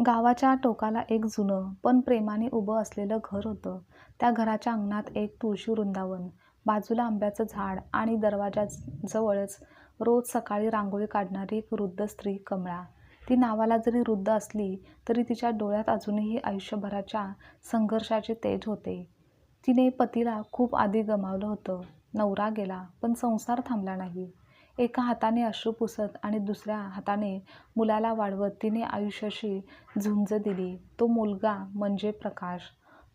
गावाच्या टोकाला एक जुनं पण प्रेमाने उभं असलेलं घर होतं. त्या घराच्या अंगणात एक तुळशी वृंदावन, बाजूला आंब्याचं झाड आणि दरवाजाजवळच रोज सकाळी रांगोळी काढणारी एक वृद्ध स्त्री कमळा. ती नावाला जरी वृद्ध असली तरी तिच्या डोळ्यात अजूनही आयुष्यभराच्या संघर्षाचे तेज होते. तिने पतीला खूप आधी गमावलं होतं. नवरा गेला पण संसार थांबला नाही. एका हाताने अश्रू पुसत आणि दुसऱ्या हाताने मुलाला वाढवत तिने आयुष्याशी झुंज दिली. तो मुलगा म्हणजे प्रकाश.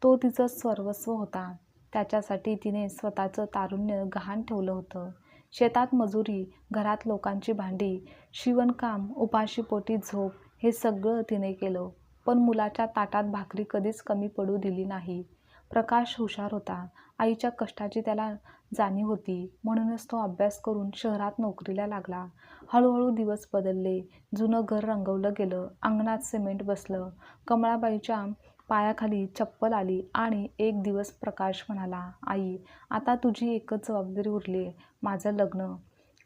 तो तिचं सर्वस्व होता. त्याच्यासाठी तिने स्वतःचं तारुण्य गहाण ठेवलं होतं. शेतात मजुरी, घरात लोकांची भांडी, शिवणकाम, उपाशीपोटी झोप हे सगळं तिने केलं. पण मुलाच्या ताटात भाकरी कधीच कमी पडू दिली नाही. प्रकाश हुशार होता. आईच्या कष्टाची त्याला जाणीव होती. म्हणूनच तो अभ्यास करून शहरात नोकरीला लागला. हळूहळू दिवस बदलले. जुनं घर रंगवलं गेलं. अंगणात सिमेंट बसलं. कमळाबाईच्या पायाखाली चप्पल आली आणि एक दिवस प्रकाश म्हणाला, "आई, आता तुझी एकच जबाबदारी उरली, माझं लग्न."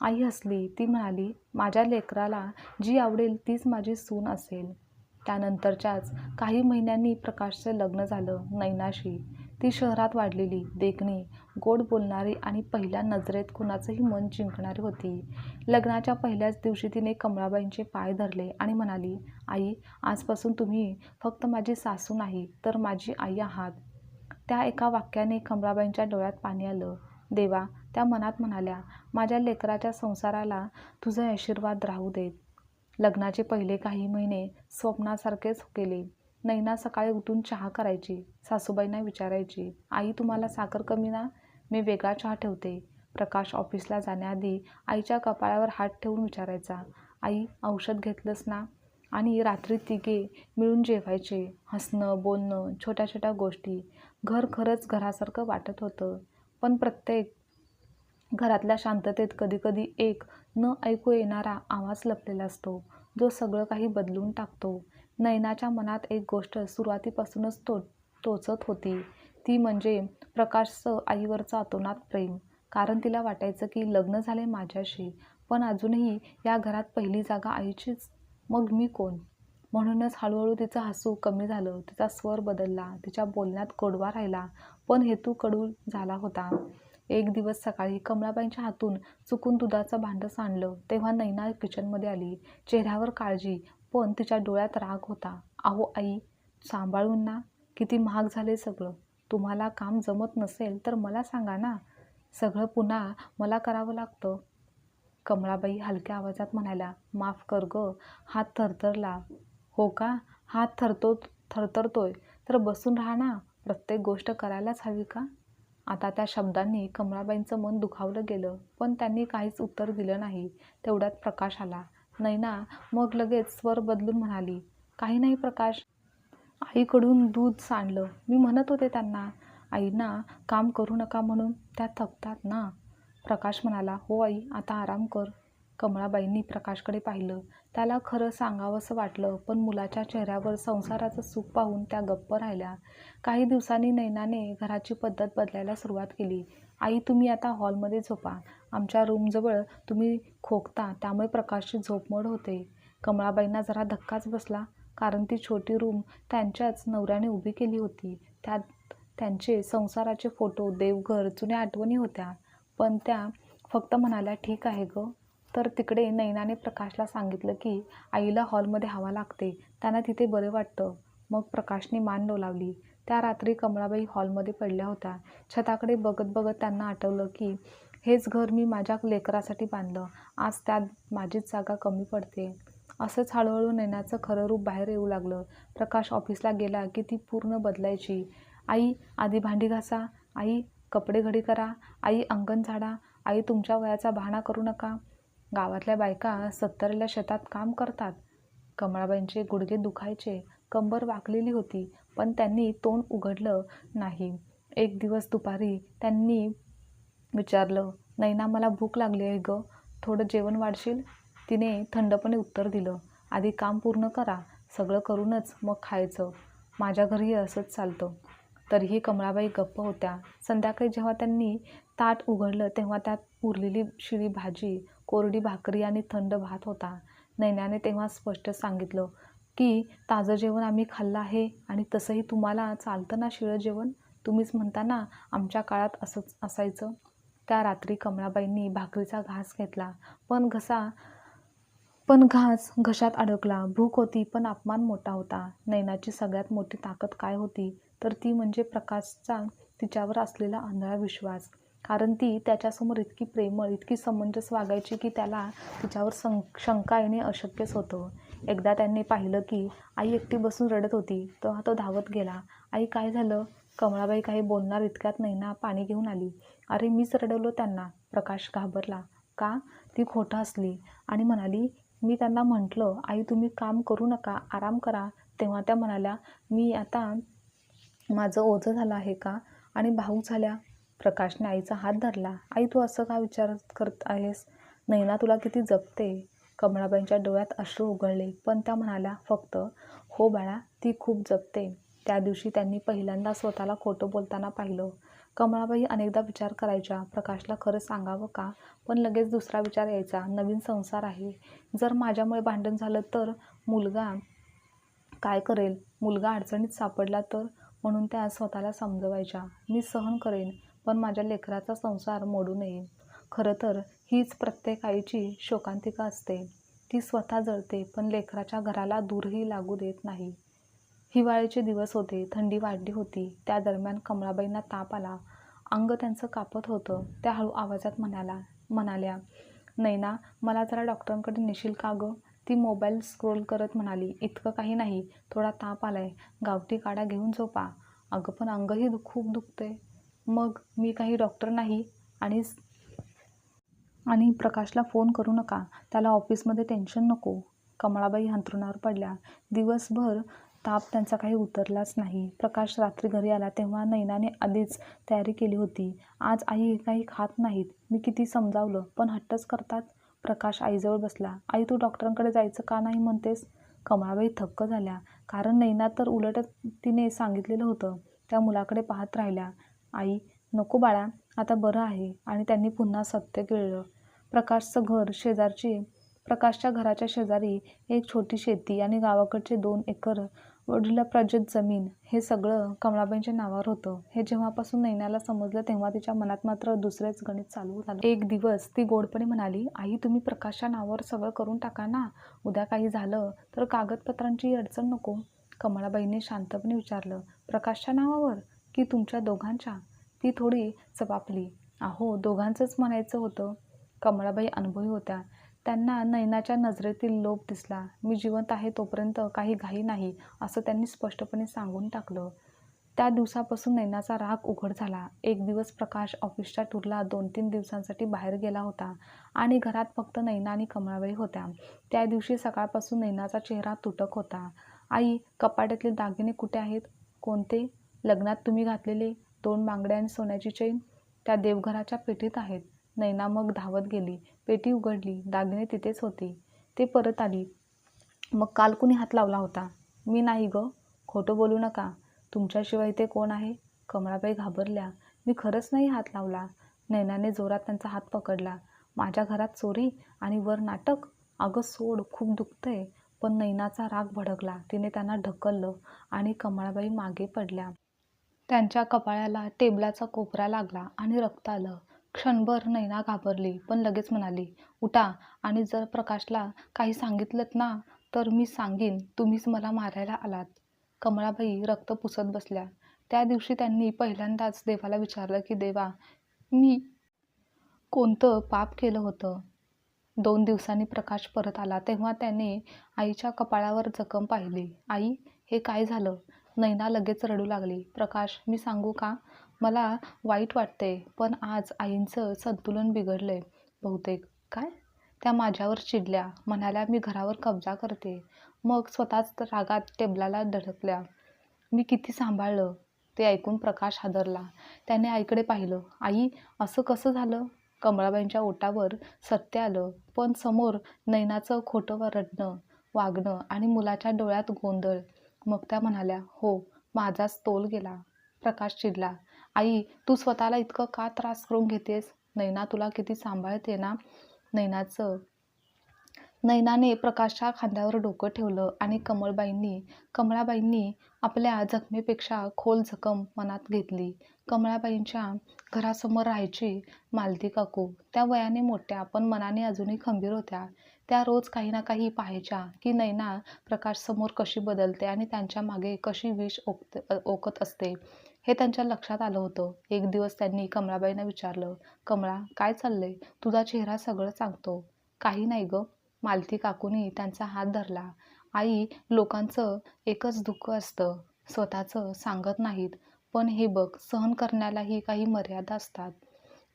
आई हसली. ती म्हणाली, "माझ्या लेकराला जी आवडेल तीच माझी सून असेल." त्यानंतरच्याच काही महिन्यांनी प्रकाशचं लग्न झालं नैनाशी. ती शहरात वाढलेली, देखणी, गोड बोलणारी आणि पहिल्या नजरेत कुणाचंही मन जिंकणारी होती. लग्नाच्या पहिल्याच दिवशी तिने कमळाबाईंचे पाय धरले आणि म्हणाली, "आई, आजपासून तुम्ही फक्त माझी सासू नाही तर माझी आई आहात." त्या एका वाक्याने कमळाबाईंच्या डोळ्यात पाणी आलं. देवा, त्या मनात म्हणाल्या, "माझ्या लेकराच्या संसाराला तुझे आशीर्वाद राहू देत." लग्नाचे पहिले काही महिने स्वप्नासारखेच गेले. नैना सकाळी उठून चहा करायची. सासूबाईंना विचारायची, "आई, तुम्हाला साखर कमी ना? मी वेगळा चहा ठेवते." प्रकाश ऑफिसला जाण्याआधी आईच्या कपाळावर हात ठेवून विचारायचा, "आई, औषध घेतलंस ना?" आणि रात्री तिघे मिळून जेवायचे. हसणं, बोलणं, छोट्या छोट्या गोष्टी. घर खरंच घरासारखं वाटत होतं. पण प्रत्येक घरातल्या शांततेत कधीकधी एक न ऐकू येणारा आवाज लपलेला असतो, जो सगळं काही बदलून टाकतो. नयनाच्या मनात एक गोष्ट सुरुवातीपासूनच टोचत होती. ती म्हणजे प्रकाशचं आईवरचं अतोनात प्रेम. कारण तिला वाटायचं की लग्न झाले माझ्याशी, पण अजूनही या घरात पहिली जागा आईचीच. मग मी कोण? म्हणूनच हळूहळू तिचं हसू कमी झालं. तिचा स्वर बदलला. तिच्या बोलण्यात गोडवा राहिला, पण हेतू कडू झाला होता. एक दिवस सकाळी कमळाबाईंच्या हातून चुकून दुधाचं भांडं सांडलं तेव्हा नैना किचनमध्ये आली. चेहऱ्यावर काळजी, पण तिच्या डोळ्यात राग होता. "अहो आई, सांभाळून ना. किती महाग झाले सगळं. तुम्हाला काम जमत नसेल तर मला सांगा ना. सगळं पुन्हा मला करावं लागतं." कमळाबाई हलक्या आवाजात म्हणाल्या, "माफ कर गं." हात थरथरला. "हो का? हात थरथरतोय तर बसून राहा ना. प्रत्येक गोष्ट करायलाच हवी का?" आता त्या शब्दांनी कमळाबाईंचं मन दुखावलं गेलं, पण त्यांनी काहीच उत्तर दिलं नाही. तेवढ्यात प्रकाश आला. नैना मग लगेच स्वर बदलून म्हणाली, "काही नाही प्रकाश. आईकडून दूध सांडलं. मी म्हणत होते त्यांना, आईंना काम करू नका म्हणून. त्या थकतात ना." प्रकाश म्हणाला, "हो आई, आता आराम कर." कमळाबाईंनी प्रकाशकडे पाहिलं. त्याला खरं सांगावंसं वाटलं, पण मुलाच्या चेहऱ्यावर संसाराचं सुख पाहून त्या गप्प राहिल्या. काही दिवसांनी नैनाने घराची पद्धत बदलायला सुरुवात केली. "आई, तुम्ही आता हॉलमध्ये झोपा. आमच्या रूमजवळ तुम्ही खोकता त्यामुळे प्रकाशची झोपमोड होते." कमळाबाईंना जरा धक्काच बसला, कारण ती छोटी रूम त्यांच्याच नवऱ्याने उभी केली होती. त्यात त्यांचे संसाराचे फोटो, देवघर, जुन्या आठवणी होत्या. पण त्या फक्त म्हणाल्या, "ठीक आहे गं." तर तिकडे नैनाने प्रकाशला सांगितलं की आईला हॉलमध्ये हवा लागते, त्यांना तिथे बरे वाटतं. मग प्रकाशने मान डोलावली. त्या रात्री कमळाबाई हॉलमध्ये पडल्या होत्या. छताकडे बघत बघत त्यांना आठवलं की हेच घर मी माझ्या लेकरासाठी बांधलं. आज त्यात माझीच जागा कमी पडते. असंच हळूहळू नैनाचं खरं रूप बाहेर येऊ लागलं. प्रकाश ऑफिसला गेला की ती पूर्ण बदलायची. "आई, आधी भांडी घासा. आई, कपडे घडी करा. आई, अंगण झाडा. आई, तुमच्या वयाचा बहाणा करू नका." गावातल्या बायका 70ल्या शेतात काम करतात. कमळाबाईंचे गुडघे दुखायचे, कंबर वाकलेली होती, पण त्यांनी तोंड उघडलं नाही. एक दिवस दुपारी त्यांनी विचारलं, "नैना, मला भूक लागली आहे गं. थोडं जेवण वाढशील?" तिने थंडपणे उत्तर दिलं, "आधी काम पूर्ण करा. सगळं करूनच मग खायचं. माझ्या घरीही असंच चालतं." तरीही कमळाबाई गप्प होत्या. संध्याकाळी जेव्हा त्यांनी ताट उघडलं तेव्हा त्यात उरलेली शिळी भाजी, कोरडी भाकरी आणि थंड भात होता. नैनाने तेव्हा स्पष्ट सांगितलं, की ताजं जेवण आम्ही खाल्लं आहे आणि तसंही तुम्हाला चालतं ना शिळं जेवण? तुम्हीच म्हणता ना आमच्या काळात असंच असायचं. त्या रात्री कमळाबाईंनी भाकरीचा घास घेतला, पण घास घशात अडकला. भूक होती, पण अपमान मोठा होता. नैनाची सगळ्यात मोठी ताकद काय होती, तर ती म्हणजे प्रकाशचा तिच्यावर असलेला आंधळा विश्वास. कारण ती त्याच्यासमोर इतकी प्रेमळ, इतकी समंजस वागायची की त्याला तिच्यावर शंका येणे अशक्यच होतं. एकदा त्यांनी पाहिलं की आई एकटी बसून रडत होती, तेव्हा तो धावत गेला. "आई, काय झालं?" कमळाबाई काही बोलणार इतक्यात नैना पाणी घेऊन आली. "अरे, मीच रडवलं त्यांना." प्रकाश घाबरला. "का?" ती खोटं हसली आणि म्हणाली, "मी त्यांना म्हटलं, आई तुम्ही काम करू नका, आराम करा. तेव्हा त्या म्हणाल्या, मी आता माझं ओझं झालं आहे का?" आणि भावूक झाल्या. प्रकाशने आईचा हात धरला. "आई, तू असं का विचार करत आहेस? नैना तुला किती जपते." कमळाबाईंच्या डोळ्यात अश्रू उघळले, पण त्या म्हणाल्या फक्त, "हो बाळा, ती खूप जपते." त्या दिवशी त्यांनी पहिल्यांदा स्वतःला खोटं बोलताना पाहिलं. कमळाबाई अनेकदा विचार करायच्या, प्रकाशला खरं सांगावं का? पण लगेच दुसरा विचार यायचा, नवीन संसार आहे. जर माझ्यामुळे भांडण झालं तर मुलगा काय करेल? मुलगा अडचणीत सापडला तर? म्हणून त्या स्वतःला समजवायच्या, मी सहन करेन, पण माझ्या लेकराचा संसार मोडू नये. खरं तर हीच प्रत्येक आईची शोकांतिका असते. ती स्वतः जळते, पण लेकराच्या घराला दूरही लागू देत नाही. हिवाळ्याचे दिवस होते, थंडी वाढली होती. त्या दरम्यान कमळाबाईंना ताप आला. अंग त्यांचं कापत होतं. त्या हळू आवाजात म्हणाल्या, "नैना, मला जरा डॉक्टरांकडे नेशील का गं?" ती मोबाईल स्क्रोल करत म्हणाली, "इतकं काही नाही, थोडा ताप आलाय, गावठी काढा घेऊन झोपा." "अगं, पण अंगही खूप दुखतंय." "मग मी काही डॉक्टर नाही आणि आणि प्रकाशला फोन करू नका, त्याला ऑफिसमध्ये टेन्शन नको." कमळाबाई अंथरुणावर पडल्या. दिवसभर ताप त्यांचा काही उतरलाच नाही. प्रकाश रात्री घरी आला तेव्हा नैनाने आधीच तयारी केली होती. "आज आई काही खात नाहीत." "मी किती समजावलं, पण हट्टच करतात." प्रकाश आईजवळ बसला. "आई, तू डॉक्टरांकडे जायचं का नाही म्हणतेस?" कमळाबाई थक्क झाल्या, कारण नैना तर उलट तिने सांगितलेलं होतं. त्या मुलाकडे पाहत राहिल्या. "आई, नको बाळा, आता बरं आहे." आणि त्यांनी पुन्हा सत्य गिळलं. प्रकाशच्या घराच्या शेजारी एक छोटी शेती आणि गावाकडचे 2 एकर वडिलोपार्जित जमीन, हे सगळं कमळाबाईंच्या नावावर होतं. हे जेव्हापासून नैनाला समजलं तेव्हा तिच्या मनात मात्र दुसरेच गणित चालू झालं. एक दिवस ती गोडपणे म्हणाली, "आई, तुम्ही प्रकाशच्या नावावर सगळं करून टाका ना. उद्या काही झालं तर कागदपत्रांची अडचण नको." कमळाबाईंनी शांतपणे विचारलं, "प्रकाशच्या नावावर की तुमच्या दोघांच्या?" ती थोडी चपापली. "अहो, दोघांचंच म्हणायचं होतं." कमळाबाई अनुभवी होत्या. त्यांना नैनाच्या नजरेतील लोभ दिसला. "मी जिवंत आहे तोपर्यंत काही घाई नाही," असं त्यांनी स्पष्टपणे सांगून टाकलं. त्या दिवसापासून नैनाचा राग उघड झाला. एक दिवस प्रकाश ऑफिसच्या टूरला 2-3 दिवसांसाठी बाहेर गेला होता आणि घरात फक्त नैना आणि कमळाबाई होत्या. त्या दिवशी सकाळपासून नैनाचा चेहरा तुटक होता. "आई, कपाटातले दागिने कुठे आहेत?" "कोणते?" "लग्नात तुम्ही घातलेले 2 बांगड्या आणि सोन्याची चेन." "त्या देवघराच्या पेटीत आहेत." नैना मग धावत गेली. पेटी उघडली. दागिने तिथेच होते. ते परत आली. "मग काल कुणी हात लावला होता?" "मी नाही गं." "खोटं बोलू नका. तुमच्याशिवाय इथे कोण आहे?" कमळाबाई घाबरल्या. "मी खरंच नाही हात लावला." नैनाने जोरात त्यांचा हात पकडला. "माझ्या घरात चोरी आणि वर नाटक?" "अगं सोड, खूप दुखतंय." पण नैनाचा राग भडकला. तिने त्यांना ढकललं आणि कमळाबाई मागे पडल्या. त्यांच्या कपाळाला टेबलाचा कोपरा लागला आणि रक्त आलं. क्षणभर नैना घाबरली, पण लगेच म्हणाली, "उठा आणि जर प्रकाशला काही सांगितलंत ना, तर मी सांगीन तुम्हीच मला मारायला आलात." कमळाबाई रक्त पुसत बसल्या. त्या दिवशी त्यांनी पहिल्यांदाच देवाला विचारलं की देवा, मी कोणतं पाप केलं होतं? 2 दिवसांनी प्रकाश परत आला तेव्हा त्याने आईच्या कपाळावर जखम पाहिली. "आई, हे काय झालं?" नैना लगेच रडू लागली. "प्रकाश, मी सांगू का? मला वाईट वाटतंय, पण आज आईंचं संतुलन बिघडलंय बहुतेक." "काय?" "त्या माझ्यावर चिडल्या. म्हणाल्या मी घरावर कब्जा करते." मग स्वतःच रागात टेबलाला धडकल्या. "मी किती सांभाळलं." ते ऐकून प्रकाश हादरला. त्याने आईकडे पाहिलं. "आई, असं कसं झालं?" कमळाबाईंच्या ओठावर सत्य आलं, पण समोर नैनाचं खोटं रडणं, वागणं आणि मुलाच्या डोळ्यात गोंधळ. मग त्या म्हणाल्या, "हो, माझाच तोल गेला." प्रकाश चिडला. "आई, तू स्वतःला इतकं का त्रास करून घेतेस? नैना तुला किती सांभाळते ना." नैनाचं नैनाने प्रकाशच्या खांद्यावर डोकं ठेवलं आणि कमळाबाईंनी आपल्या जखमेपेक्षा खोल जखम मनात घेतली. कमळाबाईंच्या घरासमोर राहायची मालती काकू. त्या वयाने मोठ्या पण मनाने अजूनही खंबीर होत्या. त्या रोज काही ना काही पाहायच्या की नैना प्रकाशसमोर कशी बदलते आणि त्यांच्या मागे कशी विष ओकत असते. हे त्यांच्या लक्षात आलं होतं. एक दिवस त्यांनी कमळाबाईंना विचारलं, "कमळा, काय चाललंय? तुझा चेहरा सगळं सांगतो." "काही नाही गं." मालती काकूनी त्यांचा हात धरला. "आई, लोकांचं एकच दुःख असतं, स्वतःचं सांगत नाहीत. पण हे बघ, सहन करण्यालाही काही मर्यादा असतात."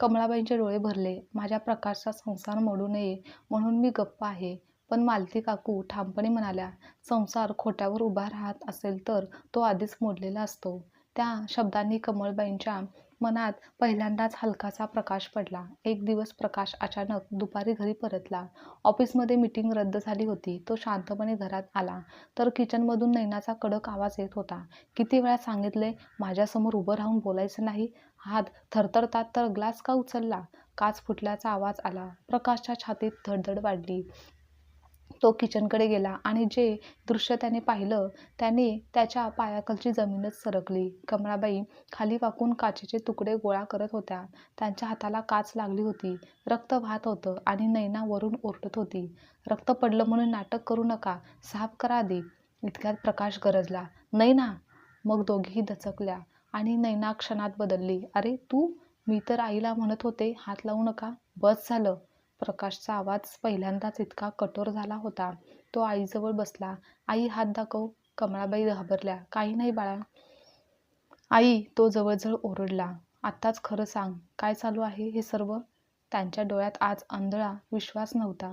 कमळाबाईंचे डोळे भरले. "माझ्या प्रकाशचा संसार मोडू नये म्हणून मी गप्प आहे." पण मालती काकू ठामपणे म्हणाल्या, "संसार खोट्यावर उभा राहत असेल तर तो आधीच मोडलेला असतो." त्या शब्दांनी कमळबाईंच्या मनात पहिल्यांदाच हलकासा प्रकाश पडला. एक दिवस प्रकाश अचानक दुपारी घरी परतला. ऑफिसमध्ये मीटिंग रद्द झाली होती. तो शांतपणे घरात आला तर किचनमधून नैनाचा कडक आवाज येत होता. "किती वेळा सांगितलंय माझ्यासमोर उभं राहून बोलायचं नाही?" हात थरथरतात तर ग्लास का उचलला? काच फुटल्याचा आवाज आला. प्रकाशच्या छातीत धडधड वाढली. तो किचनकडे गेला आणि जे दृश्य त्याने पाहिलं त्याने त्याच्या पायाखालची जमीनच सरकली. कमळाबाई खाली वाकून काचेचे तुकडे गोळा करत होत्या. त्यांच्या हाताला काच लागली होती. रक्त वाहत होतं आणि नैना वरून ओरडत होती, "रक्त पडलं म्हणून नाटक करू नका, साफ करा आधी." इतक्यात प्रकाश गरजला, "नैना!" मग दोघीही दचकल्या आणि नैना क्षणात बदलली. "अरे तू? मी तर आईला म्हणत होते हात लावू नका." "बस झालं." प्रकाशचा आवाज पहिल्यांदाच इतका कठोर झाला होता. तो आईजवळ बसला. "आई, हात दाखव." कमळाबाई घाबरल्या. "काही नाही बाळा." "आई," तो जवळजवळ ओरडला. "आत्ताच खरं सांग, काय चालू आहे हे सर्व?" त्यांच्या डोळ्यात आज आंधळा विश्वास नव्हता.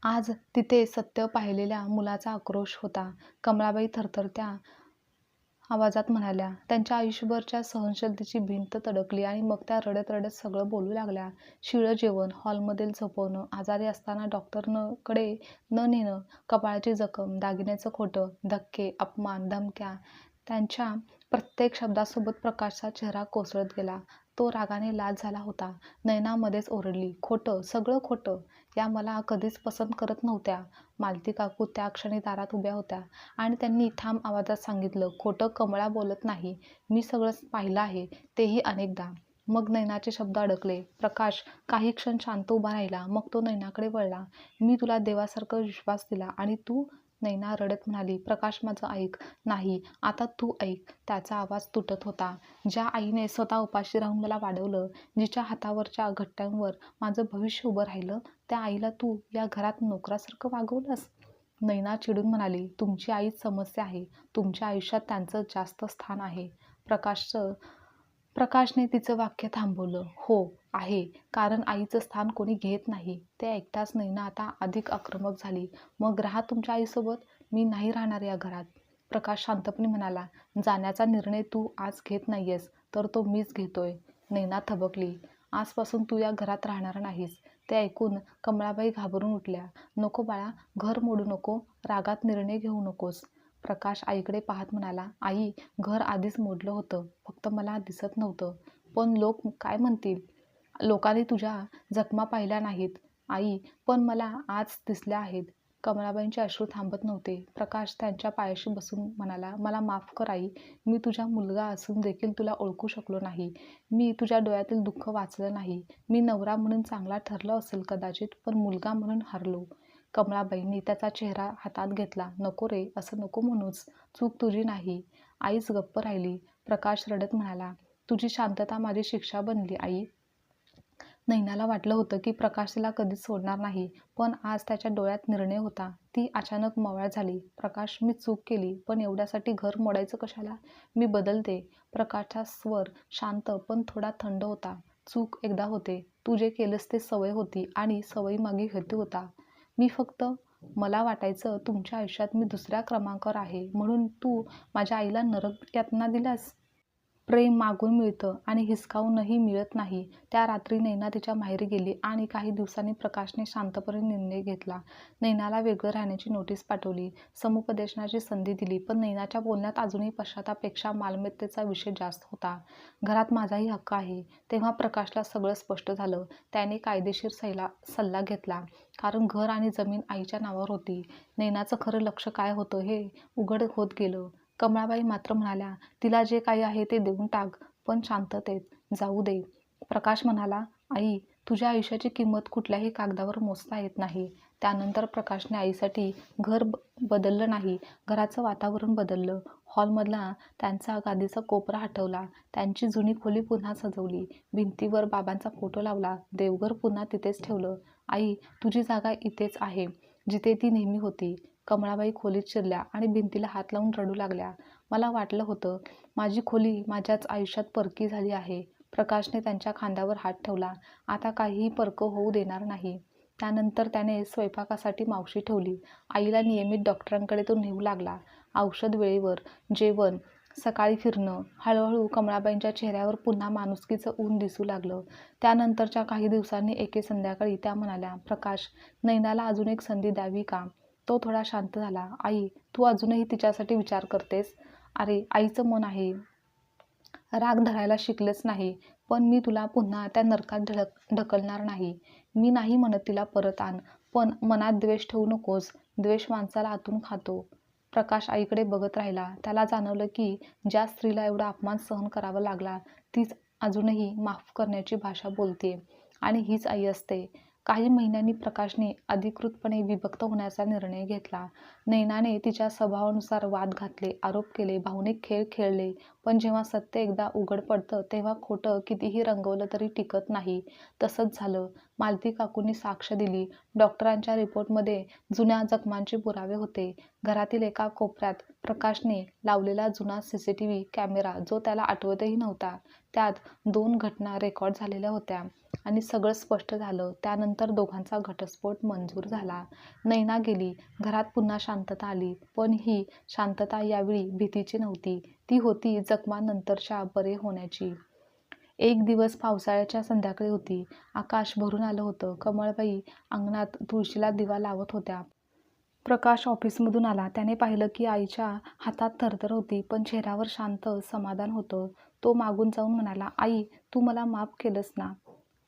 आज तिथे सत्य पाहिलेल्या मुलाचा आक्रोश होता. कमळाबाई थरथरत्या आवाजात म्हणाल्या. त्यांच्या आयुष्यभरच्या सहनशीलतेची भिंत तडकली आणि मग त्या रडत रडत सगळं बोलू लागल्या. शिळं जेवण, हॉलमध्ये झोपवणं, आजारी असताना डॉक्टरकडे न नेणं, कपाळाची जखम, दागिन्याचं खोटं, धक्के, अपमान, धमक्या. त्यांच्या प्रत्येक शब्दासोबत प्रकाशचा चेहरा कोसळत गेला. तो रागाने लाल झाला होता. नैना मध्येच ओरडली, "खोटं, सगळं खोटं. या मला कधीच पसंत करत नव्हत्या." मालती काकू त्या क्षणी दारात उभ्या होत्या आणि त्यांनी ठाम आवाजात सांगितलं, "खोटं कमळा बोलत नाही. मी सगळं पाहिलं आहे, तेही अनेकदा." मग नैनाचे शब्द अडकले. प्रकाश काही क्षण शांत उभा राहिला. मग तो नैनाकडे वळला. "मी तुला देवासारखा विश्वास दिला आणि तू?" नैना रडत म्हणाली, "प्रकाश माझं ऐक." "नाही, आता तू ऐक." त्याचा आवाज तुटत होता. "ज्या आईने स्वतः उपाशी राहून मला वाढवलं, जिच्या हातावरच्या घट्ट्यांवर माझं भविष्य उभं राहिलं, त्या आईला तू या घरात नोकरासारखं वागवलंस." नैना चिडून म्हणाली, "तुमची आईच समस्या आहे. तुमच्या आयुष्यात त्यांचं जास्त स्थान आहे." प्रकाशने तिचं वाक्य थांबवलं. "हो, आहे. कारण आईचं स्थान कोणी घेत नाही." ते ऐकताच नैना आता अधिक आक्रमक झाली. "मग राहा तुमच्या आईसोबत. मी नाही राहणार या घरात." प्रकाश शांतपणे म्हणाला, "जाण्याचा निर्णय तू आज घेत नाहीयेस, तर तो मीच घेतोय." नैना थबकली. "आजपासून तू या घरात राहणार नाहीस." ते ऐकून कमळाबाई घाबरून उठल्या. "नको बाळा, घर मोडू नको. रागात निर्णय घेऊ नकोस." प्रकाश आईकडे पाहत म्हणाला, "आई, घर आधीच मोडलं होतं. फक्त मला दिसत नव्हतं." "पण लोक काय म्हणतील?" "लोकांनी तुझ्या जखमा पाहिल्या नाहीत आई, पण मला आज दिसल्या आहेत." कमळाबाईंचे अश्रू थांबत नव्हते. प्रकाश त्यांच्या पायाशी बसून म्हणाला, "मला माफ कर आई. मी तुझा मुलगा असून देखील तुला ओळखू शकलो नाही. मी तुझ्या डोळ्यातील दुःख वाचलं नाही. मी नवरा म्हणून चांगला ठरलो असेल कदाचित, पण मुलगा म्हणून हरलो." कमळाबाईंनी त्याचा चेहरा हातात घेतला. "नको रे, असं नको म्हणूस. चूक तुझी नाही." आईच गप्प राहिली. प्रकाश रडत म्हणाला, "तुझी शांतता माझी शिक्षा बनली आई." नैनाला वाटलं होतं की प्रकाश तिला कधीच सोडणार नाही, पण आज त्याच्या डोळ्यात निर्णय होता. ती अचानक मवाळ झाली. "प्रकाश, मी चूक केली, पण एवढ्यासाठी घर मोडायचं कशाला? मी बदलते." प्रकाशचा स्वर शांत पण थोडा थंड होता. "चूक एकदा होते. तू जे केलंस ते सवय होती आणि सवयीमागे हेतू होता. मी फक्त मला वाटायचं तुमच्या आयुष्यात मी दुसऱ्या क्रमांकावर आहे म्हणून तू माझ्या आईला नरक यातना दिल्यास." प्रेम मागून मिळतं आणि हिसकावूनही मिळत नाही. त्या रात्री नैना तिच्या माहेरी गेली आणि काही दिवसांनी प्रकाशने शांतपणे निर्णय घेतला. नैनाला वेगळं राहण्याची नोटीस पाठवली, समुपदेशनाची संधी दिली. पण नैनाच्या बोलण्यात अजूनही पश्चातापापेक्षा मालमत्तेचा विषय जास्त होता. घरात माझाही हक्क आहे. तेव्हा प्रकाशला सगळं स्पष्ट झालं. त्याने कायदेशीर सल्ला घेतला, कारण घर आणि जमीन आईच्या नावावर होती. नैनाचं खरं लक्ष काय होतं हे उघड होत गेलं. कमळाबाई मात्र म्हणाल्या, तिला जे काही आहे ते देऊन टाक, पण शांततेत जाऊ दे. प्रकाश म्हणाला, आई, तुझ्या आयुष्याची किंमत कुठल्याही कागदावर मोजता येत नाही. त्यानंतर प्रकाशने आईसाठी घर बदललं नाही, घराचं वातावरण बदललं. हॉलमधला त्यांचा गादीचा कोपरा हटवला, त्यांची जुनी खोली पुन्हा सजवली, भिंतीवर बाबांचा फोटो लावला, देवघर पुन्हा तिथेच ठेवलं. आई, तुझी जागा इथेच आहे, जिथे ती नेहमी होती. कमळाबाई खोलीत शिरल्या आणि भिंतीला हात लावून रडू लागल्या. मला वाटलं होतं, माझी खोली माझ्याच आयुष्यात परकी झाली आहे. प्रकाशने त्यांच्या खांद्यावर हात ठेवला. आता काहीही परकं होऊ देणार नाही. त्यानंतर त्याने स्वयंपाकासाठी मावशी ठेवली. आईला नियमित डॉक्टरांकडे तो नेऊ लागला. औषध वेळेवर, जेवण, सकाळी फिरणं. हळूहळू कमळाबाईंच्या चेहऱ्यावर पुन्हा माणुसकीचं ऊन दिसू लागलं. त्यानंतरच्या काही दिवसांनी एके संध्याकाळी त्या म्हणाल्या, प्रकाश, नैनाला अजून एक संधी द्यावी का? तो थोडा शांत झाला. आई, तू अजूनही तिच्यासाठी विचार करतेस? अरे, आईचं मन आहे. राग धरायला शिकलेच नाही, पण मी तुला पुन्हा त्या नरकात ढकलणार नाही. मी नाही म्हणत तिला परत आण, पण मनात द्वेष ठेवू नकोस. द्वेष माणसाला आतून खातो. प्रकाश आईकडे बघत राहिला. त्याला जाणवलं की ज्या स्त्रीला एवढा अपमान सहन करावा लागला, तीच अजूनही माफ करण्याची भाषा बोलतेय. आणि हीच आई असते. काही महिन्यांनी प्रकाशने अधिकृतपणे विभक्त होण्याचा निर्णय घेतला. नैनाने तिच्या स्वभावानुसार वाद घातले, आरोप केले, भावनिक खेळ खेळले. पण जेव्हा सत्य एकदा उघड पडतं, तेव्हा खोटं कितीही रंगवलं तरी टिकत नाही. तसंच झालं. मालती काकूंनी साक्ष दिली. डॉक्टरांच्या रिपोर्टमध्ये जुन्या जखमांचे पुरावे होते. घरातील एका कोपऱ्यात प्रकाशने लावलेला जुना CCTV कॅमेरा, जो त्याला आठवतही नव्हता, त्यात 2 घटना रेकॉर्ड झालेल्या होत्या. आणि सगळं स्पष्ट झालं. त्यानंतर दोघांचा घटस्फोट मंजूर झाला. नैना गेली. घरात पुन्हा शांतता आली. पण ही शांतता यावेळी भीतीची नव्हती. ती होती जखमानंतरच्या बरे होण्याची. एक दिवस पावसाळ्याच्या संध्याकाळी होती. आकाश भरून आलं होतं. कमळबाई अंगणात तुळशीला दिवा लावत होत्या. प्रकाश ऑफिसमधून आला. त्याने पाहिलं की आईच्या हातात थरथर होती, पण चेहऱ्यावर शांत समाधान होतं. तो मागून जाऊन म्हणाला, आई, तू मला माफ केलंस ना?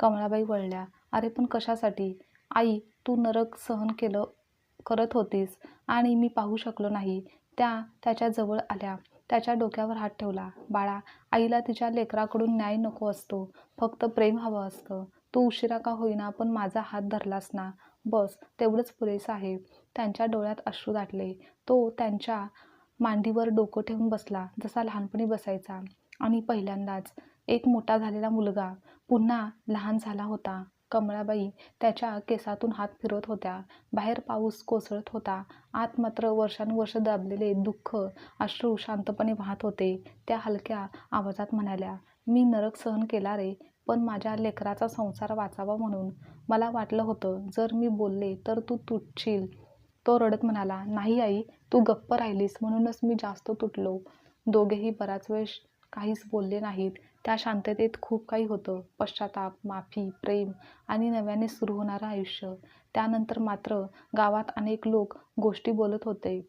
कमळाबाई वळल्या. अरे, पण कशासाठी? आई, तू नरक सहन करत होतीस आणि मी पाहू शकलो नाही. त्या त्याच्या जवळ आल्या. त्याच्या डोक्यावर हात ठेवला. बाळा, आईला तिच्या लेकराकडून न्याय नको असतो, फक्त प्रेम हवं असतं. तू उशिरा का होईना पण माझा हात धरलास ना, बस तेवढंच पुरेसं आहे. त्यांच्या डोळ्यात अश्रू दाटले. तो त्यांच्या मांडीवर डोकं ठेवून बसला, जसा लहानपणी बसायचा. आणि पहिल्यांदाच एक मोठा झालेला मुलगा पुन्हा लहान झाला होता. कमळाबाई त्याच्या केसातून हात फिरवत होत्या. बाहेर पाऊस कोसळत होता. आत मात्र वर्षानुवर्ष दाबलेले दुःख, अश्रू शांतपणे वाहत होते. त्या हलक्या आवाजात म्हणाल्या, मी नरक सहन केला रे, पण माझ्या लेकराचा संसार वाचावा म्हणून. मला वाटलं होतं, जर मी बोलले तर तू तुटशील. तो रडत म्हणाला, नाही आई, तू गप्प राहिलीस म्हणूनच मी जास्त तुटलो. दोघेही बराच वेळ काहीच बोलले नाहीत. त्या शांततेत खूप काही होतं. पश्चाताप, माफी, प्रेम आणि नव्याने सुरू होणारं आयुष्य. त्यानंतर मात्र गावात अनेक लोक गोष्टी बोलत होते.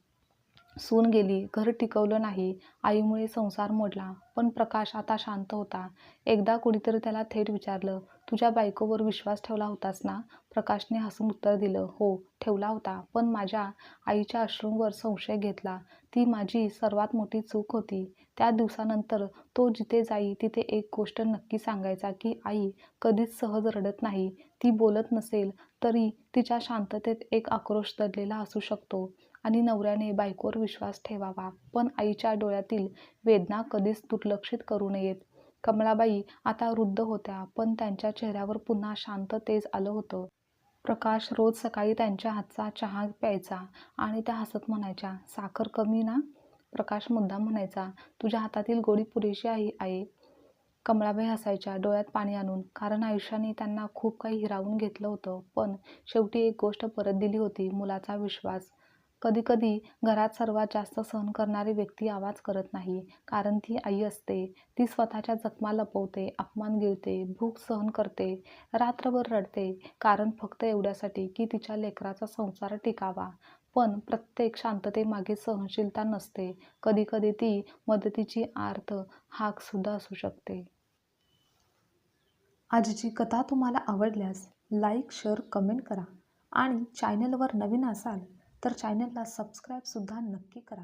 सून गेली, घर टिकवलं नाही, आईमुळे संसार मोडला. पण प्रकाश आता शांत होता. एकदा कुणीतरी त्याला थेट विचारलं, तुझ्या बायकोवर विश्वास ठेवला होतास ना? प्रकाशने हसून उत्तर दिलं, हो, ठेवला होता. पण माझ्या आईच्या अश्रूंवर संशय घेतला. ती माझी सर्वात मोठी चूक होती. त्या दिवसानंतर तो जिथे जाई तिथे एक गोष्ट नक्की सांगायचा की आई कधीच सहज रडत नाही. ती बोलत नसेल तरी तिच्या शांततेत एक आक्रोश दडलेला असू शकतो. आणि नवऱ्याने बायकोवर विश्वास ठेवावा, पण आईच्या डोळ्यातील वेदना कधीच दुर्लक्षित करू नयेत. कमळाबाई आता वृद्ध होत्या, पण त्यांच्या चेहऱ्यावर पुन्हा शांत तेज आलं होतं. प्रकाश रोज सकाळी त्यांच्या हातचा चहा प्यायचा आणि त्या हसत म्हणायच्या, साखर कमी ना? प्रकाश मुद्दाम म्हणायचा, तुझ्या हातातील गोडी पुरेशी आहे आई. कमळाबाई हसायच्या, डोळ्यात पाणी आणून, कारण आयुष्याने त्यांना खूप काही हिरावून घेतलं होतं, पण शेवटी एक गोष्ट परत दिली होती, मुलाचा विश्वास. कधीकधी घरात सर्वात जास्त सहन करणारी व्यक्ती आवाज करत नाही, कारण ती आई असते. ती स्वतःच्या जखमा लपवते, अपमान गिळते, भूक सहन करते, रात्रभर रडते, कारण फक्त एवढ्यासाठी की तिच्या लेकराचा संसार टिकावा. पण प्रत्येक शांततेमागे सहनशीलता नसते. कधीकधी ती मदतीची आर्त हाकसुद्धा असू शकते. आजची कथा तुम्हाला आवडल्यास लाईक, शेअर, कमेंट करा आणि चॅनलवर नवीन असाल तर चॅनलला सबस्क्राईबसुद्धा नक्की करा.